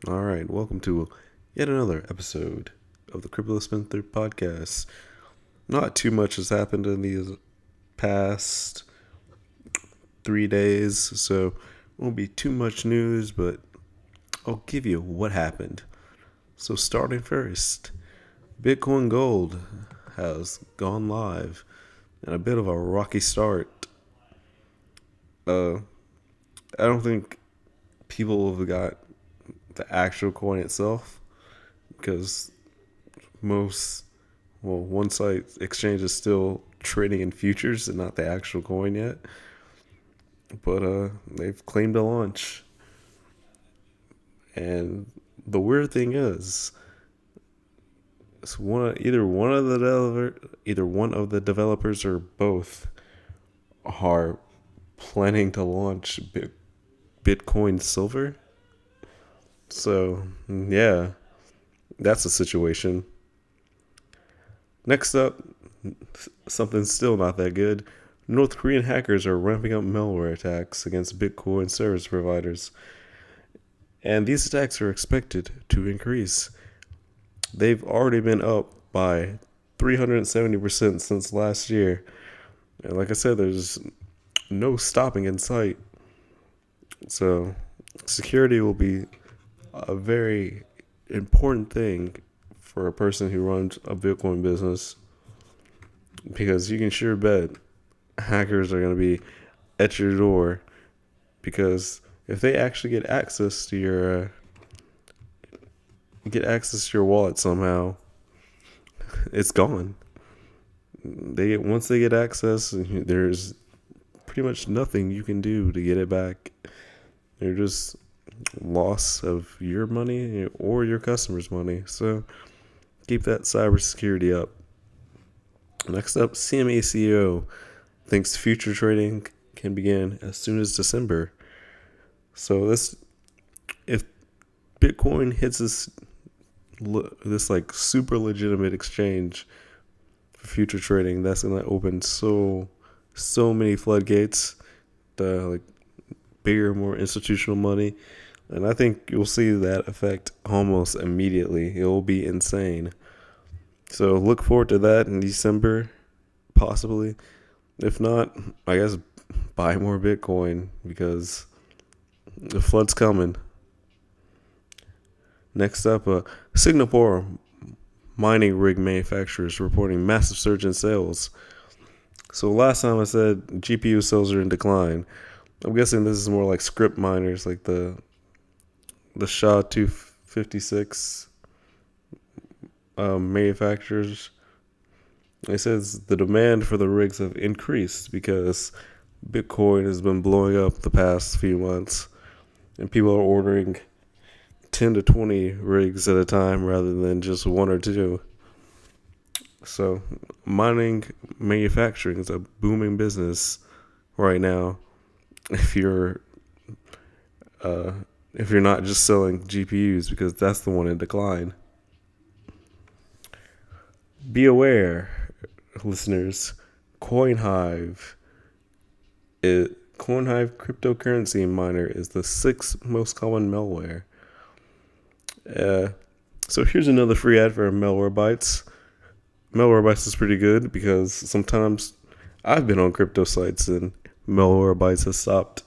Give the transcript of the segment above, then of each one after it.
All right, welcome to yet another episode of the Crypto Spinster podcast. Not too much has happened in these past 3 days, so won't be too much news, but I'll give you what happened. So starting first, Bitcoin Gold has gone live and a bit of a rocky start. I don't think people have got the actual coin itself because one site exchange is still trading in futures and not the actual coin yet. But they've claimed a launch. And the weird thing is, either one of the developers or both are planning to launch Bitcoin Silver. So yeah, that's the situation. Next up, something still not that good. North Korean hackers are ramping up malware attacks against Bitcoin service providers. And these attacks are expected to increase. They've already been up by 370% since last year. And like I said, there's no stopping in sight. So security will be a very important thing for a person who runs a Bitcoin business, because you can sure bet hackers are going to be at your door, because if they actually get access to your wallet somehow, it's gone. Once they get access, there's pretty much nothing you can do to get it back. They're just loss of your money or your customers' money. So keep that cybersecurity up. Next up, CME CEO thinks future trading can begin as soon as December. So if Bitcoin hits this like super legitimate exchange for future trading, that's gonna open so many floodgates to like bigger, more institutional money. And I think you'll see that effect almost immediately. It will be insane. So look forward to that in December, possibly. If not, I guess buy more Bitcoin, because the flood's coming. Next up, Singapore mining rig manufacturers reporting massive surge in sales. So last time I said GPU sales are in decline. I'm guessing this is more like script miners, like the SHA-256 manufacturers. It says the demand for the rigs have increased because Bitcoin has been blowing up the past few months, and people are ordering 10 to 20 rigs at a time rather than just one or two. So mining manufacturing is a booming business right now. If you're not just selling GPUs, because that's the one in decline. Be aware, listeners, CoinHive cryptocurrency miner is the 6th most common malware. So here's another free ad for Malware Bytes. Malware Bytes is pretty good because sometimes I've been on crypto sites and Malware Bytes has stopped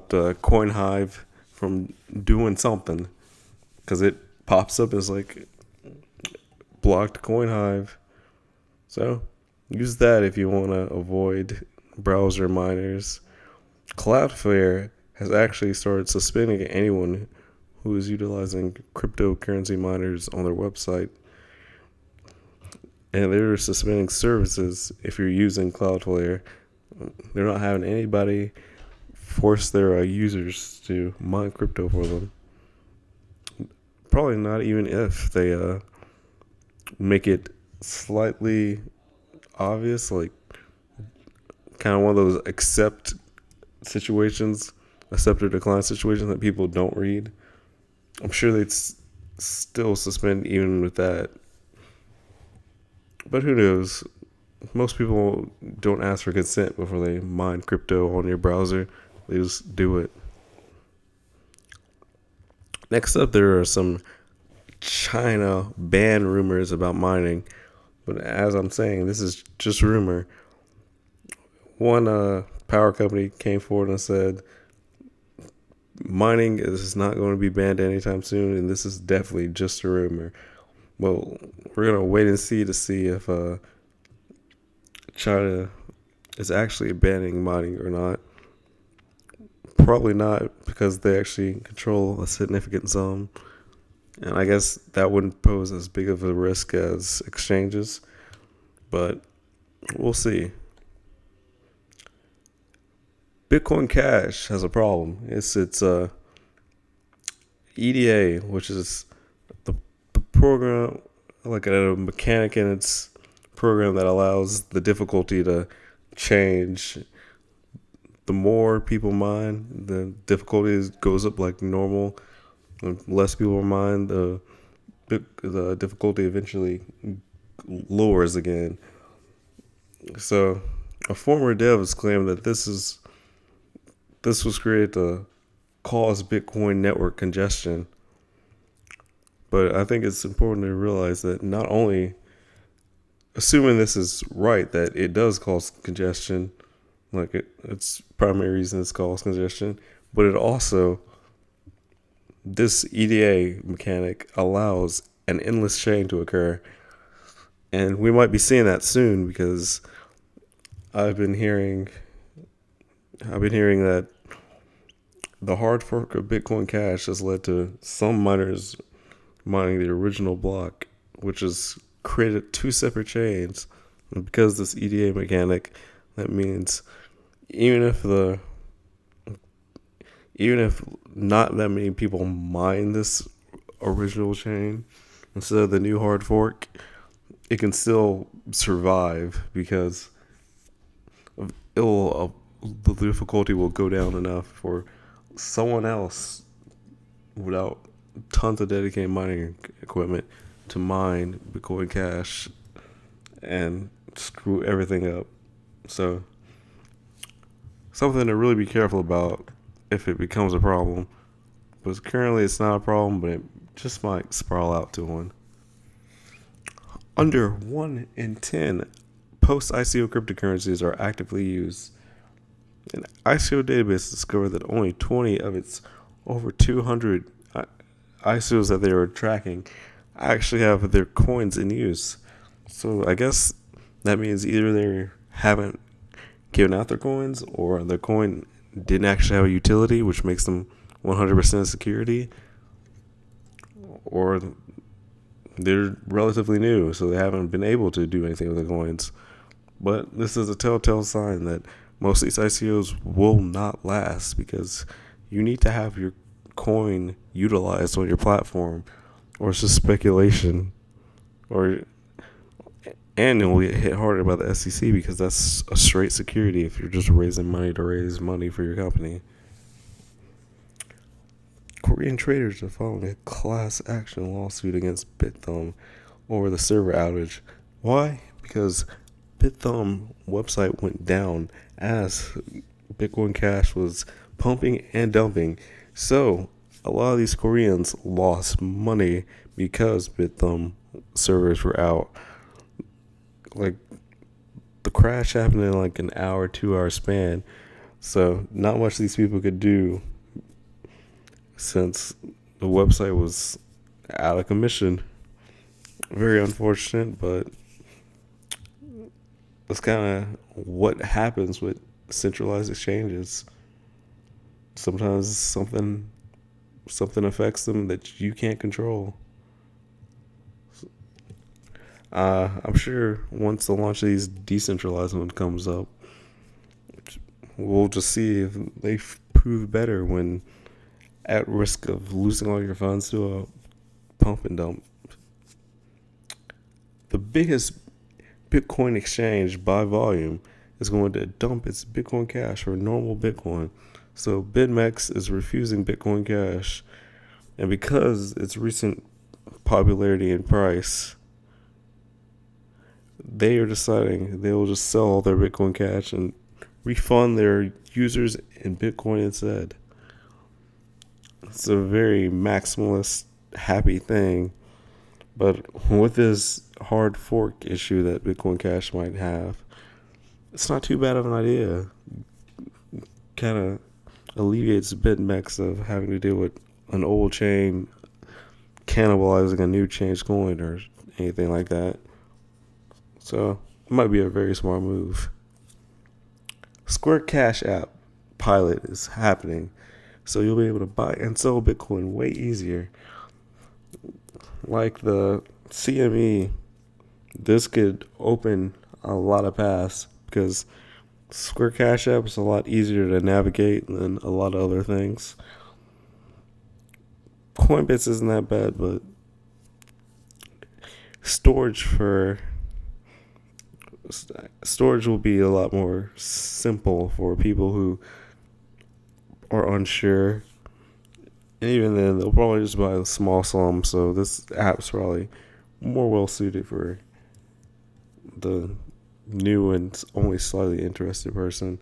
CoinHive from doing something, because it pops up as like blocked CoinHive. So use that if you want to avoid browser miners. Cloudflare has actually started suspending anyone who is utilizing cryptocurrency miners on their website. And they're suspending services if you're using Cloudflare. They're not having anybody force their users to mine crypto for them. Probably not even if they make it slightly obvious, like kind of one of those accept or decline situations that people don't read. I'm sure they'd still suspend even with that. But who knows? Most people don't ask for consent before they mine crypto on your browser. They just do it. Next up, there are some China ban rumors about mining. But as I'm saying, this is just rumor. One power company came forward and said mining is not going to be banned anytime soon, and this is definitely just a rumor. Well, we're going to wait and see if China is actually banning mining or not. Probably not, because they actually control a significant zone. And I guess that wouldn't pose as big of a risk as exchanges. But we'll see. Bitcoin Cash has a problem. It's EDA, which is the program, like a mechanic in its program that allows the difficulty to change. The more people mine, the difficulty goes up like normal. The less people mine, the difficulty eventually lowers again. So, a former dev has claimed that this was created to cause Bitcoin network congestion. But I think it's important to realize that not only, assuming this is right, that it does cause congestion, like its primary reason is cause congestion, but it also, this EDA mechanic allows an endless chain to occur. And we might be seeing that soon, because I've been hearing that the hard fork of Bitcoin Cash has led to some miners mining the original block, which has created two separate chains. And because this EDA mechanic, that means even if not that many people mine this original chain instead of the new hard fork, it can still survive, because the difficulty will go down enough for someone else without tons of dedicated mining equipment to mine Bitcoin Cash and screw everything up. So, something to really be careful about if it becomes a problem. But currently it's not a problem, but it just might spiral out to one. Under 1 in 10 post-ICO cryptocurrencies are actively used. An ICO database discovered that only 20 of its over 200 ICOs that they were tracking actually have their coins in use. So I guess that means either they haven't given out their coins, or their coin didn't actually have a utility, which makes them 100% security, or they're relatively new, so they haven't been able to do anything with the coins. But this is a telltale sign that most of these ICOs will not last, because you need to have your coin utilized on your platform, or it's just speculation, and it will get hit harder by the SEC, because that's a straight security if you're just raising money to raise money for your company. Korean traders are filing a class action lawsuit against Bithumb over the server outage. Why? Because Bithumb website went down as Bitcoin Cash was pumping and dumping. So a lot of these Koreans lost money because Bithumb servers were out. Like, the crash happened in like an hour, 2 hour span. So not much these people could do, since the website was out of commission. Very unfortunate, but that's kind of what happens with centralized exchanges. Sometimes something affects them that you can't control. I'm sure once the launch of these decentralized one comes up, we'll just see if they prove better when at risk of losing all your funds to a pump and dump. The biggest Bitcoin exchange by volume is going to dump its Bitcoin Cash for normal Bitcoin. So BitMEX is refusing Bitcoin Cash, and because its recent popularity and price, they are deciding they will just sell all their Bitcoin Cash and refund their users in Bitcoin instead. It's a very maximalist, happy thing. But with this hard fork issue that Bitcoin Cash might have, it's not too bad of an idea. Kind of alleviates BitMEX of having to deal with an old chain cannibalizing a new change coin or anything like that. So it might be a very smart move. Square Cash app pilot is happening, so you'll be able to buy and sell Bitcoin way easier. Like the CME, this could open a lot of paths because Square Cash app is a lot easier to navigate than a lot of other things. Coinbase isn't that bad, but storage will be a lot more simple for people who are unsure. And even then, they'll probably just buy a small sum. So this app's probably more well suited for the new and only slightly interested person.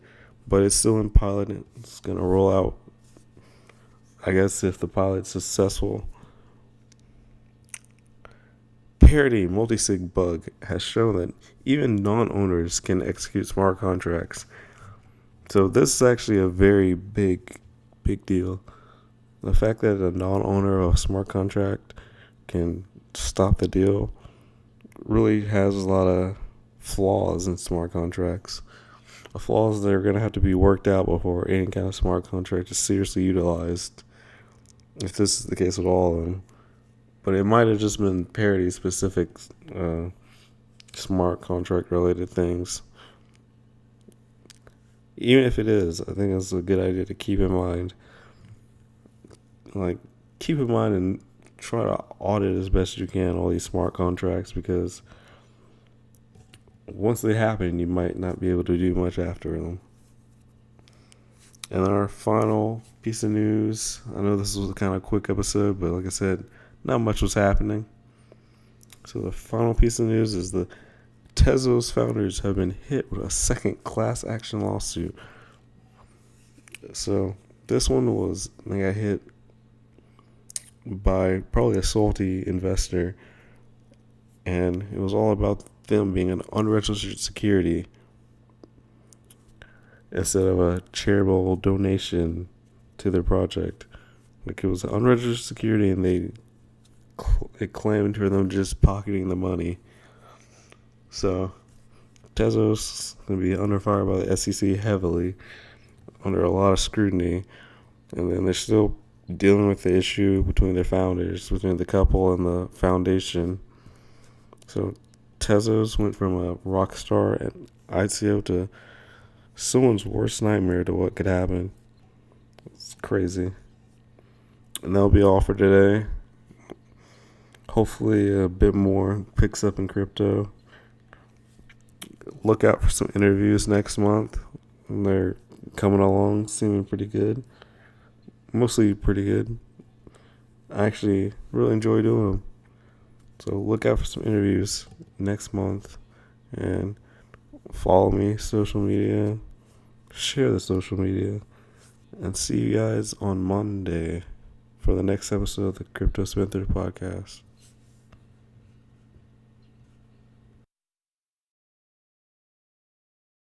But it's still in pilot. It's going to roll out, I guess, if the pilot's successful. Parity Multisig bug has shown that even non-owners can execute smart contracts. So this is actually a very big deal. The fact that a non-owner of a smart contract can stop the deal really has a lot of flaws in smart contracts. Flaws that are going to have to be worked out before any kind of smart contract is seriously utilized, if this is the case with all of them. But it might have just been parity specific smart contract related things. Even if it is, I think it's a good idea to keep in mind. Like, keep in mind and try to audit as best you can all these smart contracts, because once they happen, you might not be able to do much after them. And our final piece of news, I know this was a kind of quick episode, but like I said, not much was happening. So the final piece of news is the Tezos founders have been hit with a second class action lawsuit. So this one they got hit by probably a salty investor, and it was all about them being an unregistered security instead of a charitable donation to their project. Like, it was unregistered security, and it claimed for them just pocketing the money. So Tezos is going to be under fire by the SEC heavily, under a lot of scrutiny, and then they're still dealing with the issue between their founders, between the couple and the foundation. So Tezos went from a rock star at ICO to someone's worst nightmare to what could happen. It's crazy. And that'll be all for today. Hopefully a bit more picks up in crypto. Look out for some interviews next month. And they're coming along, seeming pretty good. Mostly pretty good. I actually really enjoy doing them. So look out for some interviews next month. And follow me, social media. Share the social media. And see you guys on Monday for the next episode of the Crypto Spinter podcast.